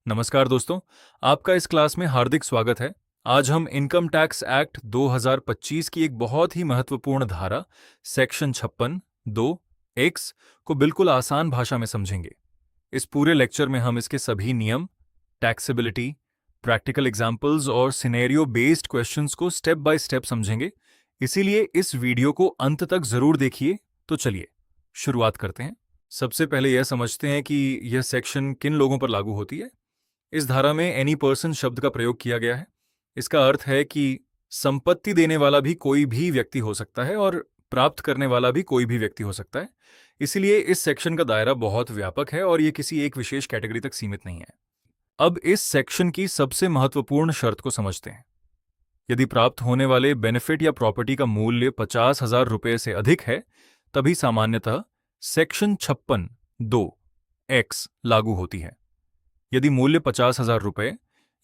नमस्कार दोस्तों, आपका इस क्लास में हार्दिक स्वागत है। आज हम इनकम टैक्स एक्ट 2025 की एक बहुत ही महत्वपूर्ण धारा सेक्शन 56 2 एक्स को बिल्कुल आसान भाषा में समझेंगे। इस पूरे लेक्चर में हम इसके सभी नियम, टैक्सेबिलिटी, प्रैक्टिकल एग्जाम्पल्स और सिनेरियो बेस्ड क्वेश्चंस को स्टेप बाय स्टेप समझेंगे। इसीलिए इस वीडियो को अंत तक जरूर देखिए। तो चलिए शुरुआत करते हैं। सबसे पहले यह समझते हैं कि यह सेक्शन किन लोगों पर लागू होती है। इस धारा में एनी पर्सन शब्द का प्रयोग किया गया है। इसका अर्थ है कि संपत्ति देने वाला भी कोई भी व्यक्ति हो सकता है और प्राप्त करने वाला भी कोई भी व्यक्ति हो सकता है। इसलिए इस सेक्शन का दायरा बहुत व्यापक है और ये किसी एक विशेष कैटेगरी तक सीमित नहीं है। अब इस सेक्शन की सबसे महत्वपूर्ण शर्त को समझते हैं। यदि प्राप्त होने वाले बेनिफिट या प्रॉपर्टी का मूल्य 50,000 रुपये से अधिक है, तभी सामान्यतः सेक्शन 56 2 एक्स लागू होती है। यदि मूल्य 50,000 रुपये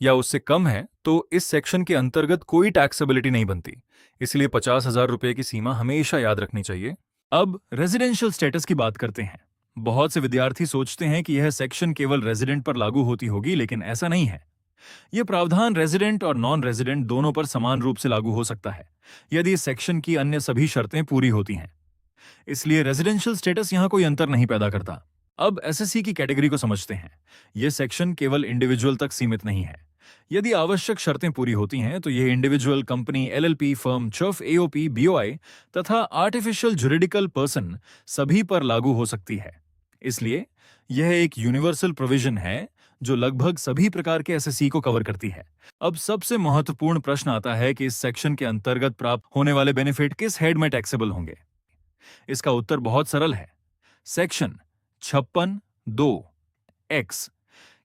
या उससे कम है तो इस सेक्शन के अंतर्गत कोई टैक्सेबिलिटी नहीं बनती। इसलिए 50,000 रुपये की सीमा हमेशा याद रखनी चाहिए। अब रेजिडेंशियल स्टेटस की बात करते हैं। बहुत से विद्यार्थी सोचते हैं कि यह सेक्शन केवल रेजिडेंट पर लागू होती होगी, लेकिन ऐसा नहीं है। यह प्रावधान रेजिडेंट और नॉन रेजिडेंट दोनों पर समान रूप से लागू हो सकता है, यदि इस सेक्शन की अन्य सभी शर्तें पूरी होती हैं। इसलिए रेजिडेंशियल स्टेटस यहां कोई अंतर नहीं पैदा करता। अब एसएससी की कैटेगरी को समझते हैं। यह सेक्शन केवल इंडिविजुअल तक सीमित नहीं है। यदि आवश्यक शर्तें पूरी होती हैं तो यह इंडिविजुअल, कंपनी, एलएलपी, फर्म, चफ, एओपी, बीओआई तथा आर्टिफिशियल जुरिडिकल पर्सन सभी पर लागू हो सकती है। इसलिए यह एक यूनिवर्सल प्रोविजन है जो लगभग सभी प्रकार के एसएससी को कवर करती है। अब सबसे महत्वपूर्ण प्रश्न आता है कि इस सेक्शन के अंतर्गत प्राप्त होने वाले बेनिफिट किस हेड में टैक्सेबल होंगे। इसका उत्तर बहुत सरल है। सेक्शन 56 2 एक्स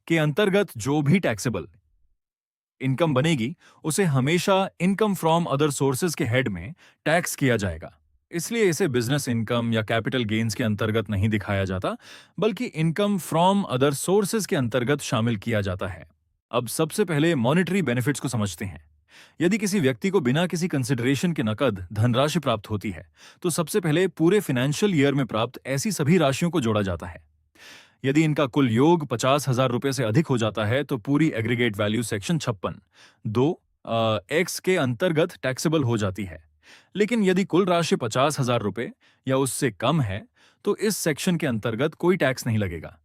के अंतर्गत जो भी टैक्सेबल इनकम बनेगी उसे हमेशा इनकम फ्रॉम अदर सोर्सेज के हेड में टैक्स किया जाएगा। इसलिए इसे बिजनेस इनकम या कैपिटल गेन्स के अंतर्गत नहीं दिखाया जाता, बल्कि इनकम फ्रॉम अदर सोर्सेज के अंतर्गत शामिल किया जाता है। अब सबसे पहले मॉनेटरी बेनिफिट्स को समझते हैं। यदि किसी व्यक्ति को बिना किसी कंसिडरेशन के नकद धनराशि प्राप्त होती है तो सबसे पहले पूरे फाइनेंशियल ईयर में प्राप्त ऐसी सभी राशियों को जोड़ा जाता है। यदि इनका कुल योग 50,000 रुपये से अधिक हो जाता है तो पूरी एग्रीगेट वैल्यू सेक्शन 56 2 एक्स के अंतर्गत टैक्सेबल हो जाती है। लेकिन यदि कुल राशि 50,000 रुपये या उससे कम है तो इस सेक्शन के अंतर्गत कोई टैक्स नहीं लगेगा।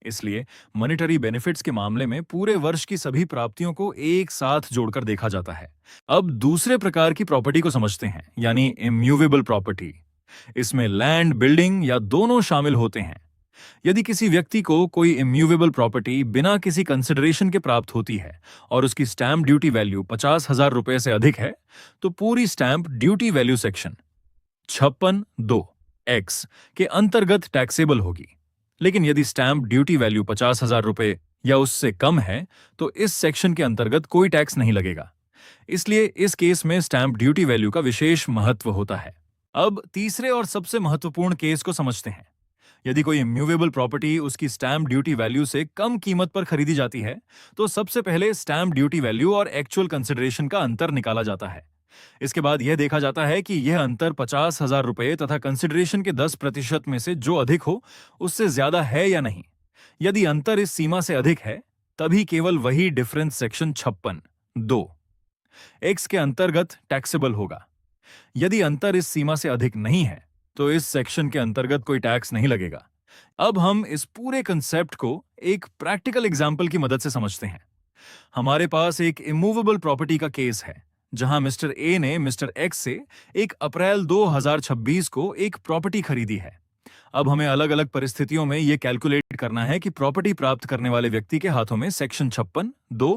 इसलिए मॉनेटरी बेनिफिट्स के मामले में पूरे वर्ष की सभी प्राप्तियों को एक साथ जोड़कर देखा जाता है। अब दूसरे प्रकार की प्रॉपर्टी को समझते हैं, यानी इम्यूवेबल प्रॉपर्टी। इसमें लैंड, बिल्डिंग या दोनों शामिल होते हैं। यदि किसी व्यक्ति को कोई इम्यूवेबल प्रॉपर्टी बिना किसी कंसिडरेशन के प्राप्त होती है और उसकी स्टैंप ड्यूटी वैल्यू 50,000 रुपये से अधिक है तो पूरी stamp duty value section 56 2 x के अंतर्गत टैक्सेबल होगी। लेकिन यदि स्टैंप ड्यूटी वैल्यू 50,000 रुपये या उससे कम है तो इस सेक्शन के अंतर्गत कोई टैक्स नहीं लगेगा। इसलिए इस केस में स्टैंप ड्यूटी वैल्यू का विशेष महत्व होता है। अब तीसरे और सबसे महत्वपूर्ण केस को समझते हैं। यदि कोई इम्यूवेबल प्रॉपर्टी उसकी स्टैंप ड्यूटी वैल्यू से कम कीमत पर खरीदी जाती है तो सबसे पहले स्टैंप ड्यूटी वैल्यू और एक्चुअल कंसिडरेशन का अंतर निकाला जाता है। इसके बाद यह देखा जाता है कि यह अंतर 50,000 रुपये तथा कंसिडरेशन के 10% में से जो अधिक हो उससे ज्यादा है या नहीं। यदि अंतर इस सीमा से अधिक है तभी केवल वही डिफरेंस सेक्शन 56 2 एक्स के अंतर्गत टैक्सेबल होगा। यदि अंतर इस सीमा से अधिक नहीं है तो इस सेक्शन के अंतर्गत कोई टैक्स नहीं लगेगा। अब हम इस पूरे कंसेप्ट को एक प्रैक्टिकल एग्जाम्पल की मदद से समझते हैं। हमारे पास एक इमूवेबल प्रॉपर्टी का केस है जहां मिस्टर ए ने मिस्टर एक्स से 1 अप्रैल 2026 को एक प्रॉपर्टी खरीदी है। अब हमें अलग अलग परिस्थितियों में यह कैलकुलेट करना है कि प्रॉपर्टी प्राप्त करने वाले व्यक्ति के हाथों में सेक्शन 56 2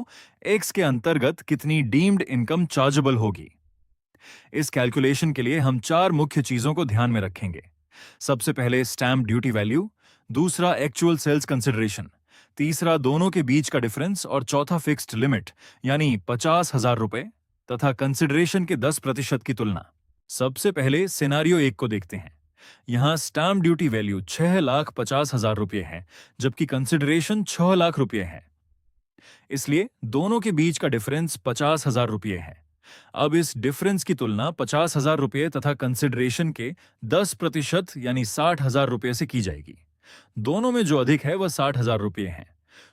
एक्स के अंतर्गत कितनी डीम्ड इनकम चार्जेबल होगी। इस कैलकुलेशन के लिए हम 4 मुख्य चीजों को ध्यान में रखेंगे। सबसे पहले स्टैंप ड्यूटी वैल्यू, दूसरा एक्चुअल सेल्स कंसिडरेशन, तीसरा दोनों के बीच का डिफरेंस और चौथा फिक्स्ड लिमिट यानी 50,000 रुपये तथा कंसिडरेशन के 10% की तुलना। सबसे पहले सिनेरियो 1 को देखते हैं। यहां स्टैंप ड्यूटी वैल्यू 6,50,000 रुपये है जबकि कंसिडरेशन 6 लाख रुपये है। इसलिए दोनों के बीच का डिफरेंस 50,000 रुपये है। अब इस डिफरेंस की तुलना 50,000 रुपये तथा कंसिडरेशन के 10% यानी 60,000 रुपये से की जाएगी। दोनों में जो अधिक है वह 60,000 रुपये है।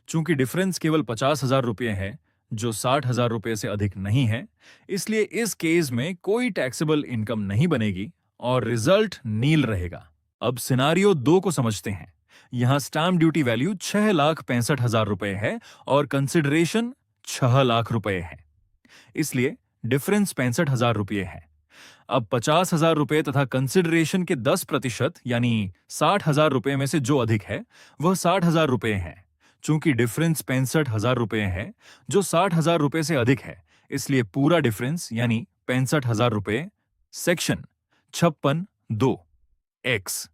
चूंकि डिफरेंस केवल 50,000 रुपये है, जो 60,000 रुपये से अधिक नहीं है, इसलिए इस केस में कोई टैक्सेबल इनकम नहीं बनेगी और रिजल्ट नील रहेगा। अब सिनारियो 2 को समझते हैं। यहां स्टैम्प ड्यूटी वैल्यू 6,65,000 रुपये है और कंसिडरेशन 6 लाख रुपए है, इसलिए डिफरेंस 65,000 रुपये है। अब 50,000 रुपये तथा कंसिडरेशन के 10% यानी 60,000 रुपये में से जो अधिक है वह 60,000 रुपये है। चूंकि डिफरेंस 65,000 रुपये है, जो 60,000 रुपये से अधिक है, इसलिए पूरा डिफरेंस यानी 65,000 रुपये सेक्शन 56(2)(x)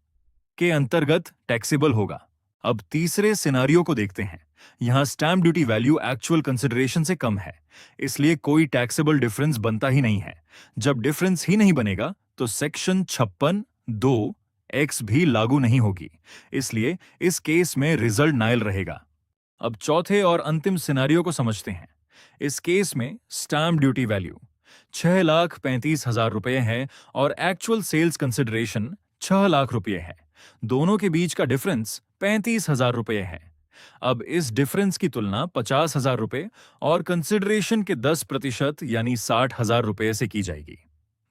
के अंतर्गत टैक्सेबल होगा। अब तीसरे सिनारियो को देखते हैं। यहां stamp duty value actual consideration से कम है, इसलिए कोई टैक्सेबल डिफरेंस बनता ही नहीं है। जब डिफरेंस ही नहीं बनेगा तो सेक्शन 56(2)(x) भी लागू नहीं होगी, इसलिए इस केस में रिजल्ट नाइल रहेगा। अब चौथे और अंतिम सिनारियो को समझते हैं। इस केस में स्टैम्प ड्यूटी वैल्यू 6,35,000 रुपये है और एक्चुअल सेल्स कंसिडरेशन 6 लाख रुपये है। दोनों के बीच का डिफरेंस 35,000 रुपये है। अब इस डिफरेंस की तुलना 50,000 रुपये और कंसिडरेशन के 10% यानी 60,000 रुपये से की जाएगी।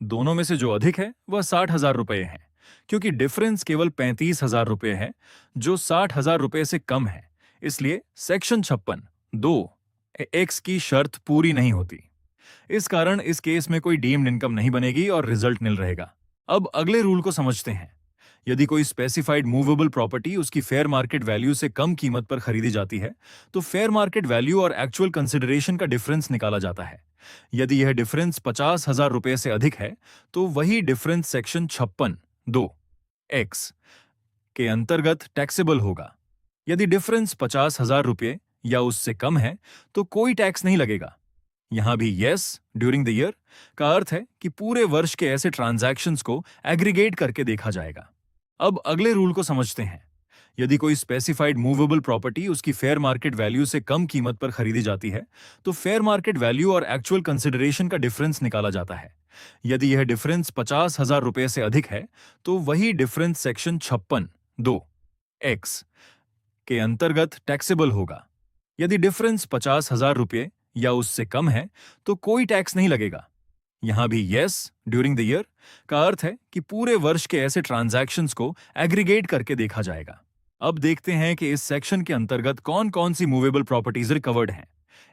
दोनों में से जो अधिक है वह 60,000 रुपये है। क्योंकि डिफरेंस केवल 35,000 रुपये है, जो 60,000 रुपये से कम है, इसलिए सेक्शन 56(2)(x) की शर्त पूरी नहीं होती। इस कारण इस केस में कोई डीम्ड इनकम नहीं बनेगी और रिजल्ट निल रहेगा। अब अगले रूल को समझते हैं। यदि कोई स्पेसिफाइड मूवेबल प्रॉपर्टी उसकी फेयर मार्केट वैल्यू से कम कीमत पर खरीदी जाती है, तो फेयर मार्केट वैल्यू और एक्चुअल कंसिडरेशन का डिफरेंस निकाला जाता है। यदि यह डिफरेंस 50,000 रुपये से अधिक है, तो वही डिफरेंस सेक्शन 56(2)(x) के अंतर्गत टैक्सेबल होगा। यदि डिफरेंस 50,000 रुपये या उससे कम है, तो कोई टैक्स नहीं लगेगा। यहां भी यस ड्यूरिंग द ईयर का अर्थ है कि पूरे वर्ष के ऐसे ट्रांजैक्शंस को एग्रीगेट करके देखा जाएगा। अब अगले रूल को समझते हैं। यदि कोई स्पेसिफाइड मूवेबल प्रॉपर्टी उसकी फेयर मार्केट वैल्यू से कम कीमत पर खरीदी जाती है, तो फेयर मार्केट वैल्यू और एक्चुअल कंसिडरेशन का डिफरेंस निकाला जाता है। यदि यह डिफरेंस 50,000 रुपये से अधिक है, तो वही डिफरेंस सेक्शन 56(2)(x) के अंतर्गत टैक्सेबल होगा। यदि डिफरेंस 50,000 रुपये या उससे कम है, तो कोई टैक्स नहीं लगेगा। यहां भी यस ड्यूरिंग द ईयर का अर्थ है कि पूरे वर्ष के ऐसे ट्रांजैक्शंस को एग्रीगेट करके देखा जाएगा। अब देखते हैं कि इस सेक्शन के अंतर्गत कौन कौन सी मूवेबल प्रॉपर्टीज रिकवर्ड हैं।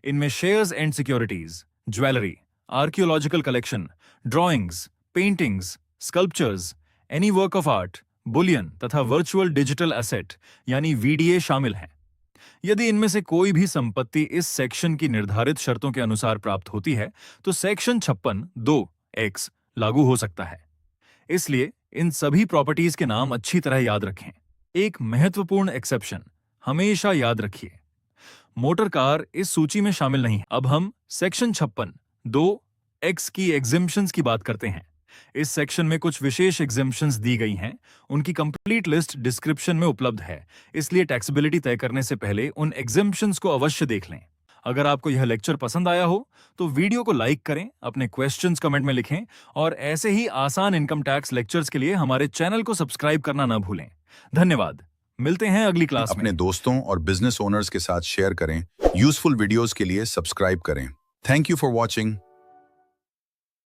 इनमें shares and securities, jewellery, archaeological collection, drawings, paintings, sculptures, any work of art, Boolean तथा वर्चुअल डिजिटल एसेट यानी वीडीए शामिल हैं। यदि इनमें से कोई भी संपत्ति इस सेक्शन की निर्धारित शर्तों के अनुसार प्राप्त होती है, तो सेक्शन 56(2)(x) लागू हो सकता है। इसलिए इन सभी प्रॉपर्टीज के नाम अच्छी तरह याद रखें। एक महत्वपूर्ण एक्सेप्शन हमेशा याद रखिए, मोटर कार इस सूची में शामिल नहीं है। अब हम सेक्शन 56(2)(x) की एग्जेम्पशंस की बात करते हैं। इस सेक्शन में कुछ विशेष एग्जेम्पशंस दी गई हैं। उनकी कंप्लीट लिस्ट डिस्क्रिप्शन में उपलब्ध है, इसलिए टैक्सेबिलिटी तय करने से पहले उन एग्जेम्पशंस को अवश्य देख लें। अगर आपको यह लेक्चर पसंद आया हो तो वीडियो को लाइक करें, अपने क्वेश्चंस कमेंट में लिखें और ऐसे ही आसान इनकम टैक्स लेक्चर्स के लिए हमारे चैनल को सब्सक्राइब करना ना भूलें। धन्यवाद। मिलते हैं अगली क्लास में। अपने दोस्तों और बिजनेस ओनर्स के साथ शेयर करें। यूजफुल वीडियोस के लिए सब्सक्राइब करें। Thank you for watching.